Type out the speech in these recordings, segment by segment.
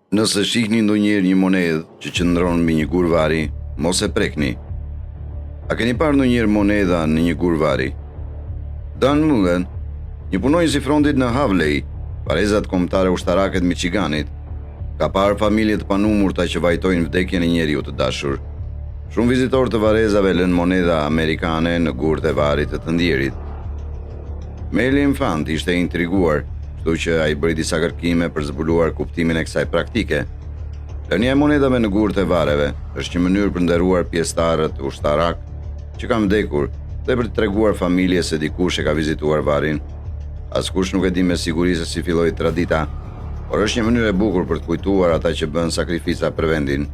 Nëse shihni ndonjëherë një monedhë që qëndron mbi një gur vari, mos e prekni. A keni parë ndonjëherë monedha në një gur vari? Dan Mullen, një punonjës i frontit në Havley, parezat kombëtare ushtarake të Michiganit, ka parë familje të panumurta që vajtojnë vdekjen e njeriu të dashur. Shumë vizitorë të varezave lënë monedha amerikane në gurët e varit të ndjerit. Meli Infant ishte intriguar, kështu që ai bëri disa kërkime për zbuluar kuptimin e kësaj praktike. Lënia e monedhave në gurët e vareve është një mënyrë për nderuar pjesëtarët ushtarak që kanë vdekur dhe për të treguar familjes se dikush e ka vizituar varin. Askush nuk e di me siguri se si filloi tradita, por është një mënyrë e bukur për të kujtuar ata që bën sakrifica për vendin.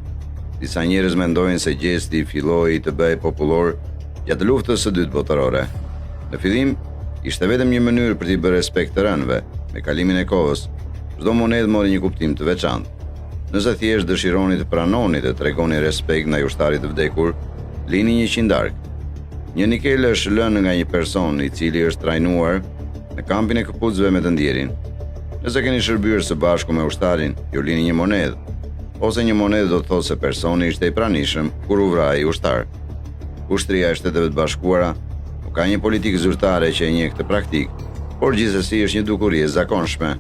Disa njerëz mendojnë se gjesti filloi të bëhej popullor gjatë luftës së dytë botërore. Në fillim, ishte vetëm një mënyrë për t'i bërë respekt të rënëve. Me kalimin e kohës, çdo monedhë mori një kuptim të veçantë. Nëse thjesht dëshironi të pranoni dhe tregoni respekt ndaj ushtarit të vdekur, lini një qindark. Një nikel është lënë nga një person i cili është trajnuar në kampin e këpucëve me të ndjerin. Nëse keni shërbyer së bashku me ushtarin, ju lini një monedhë, ose një monedhë do të thotë se personi ishte i pranishëm kur u vroi ushtar. Ushtria e Shteteve të Bashkuara nuk ka një politikë zyrtare që e njeh këtë praktikë, por gjithsesi është një dukuri e zakonshme.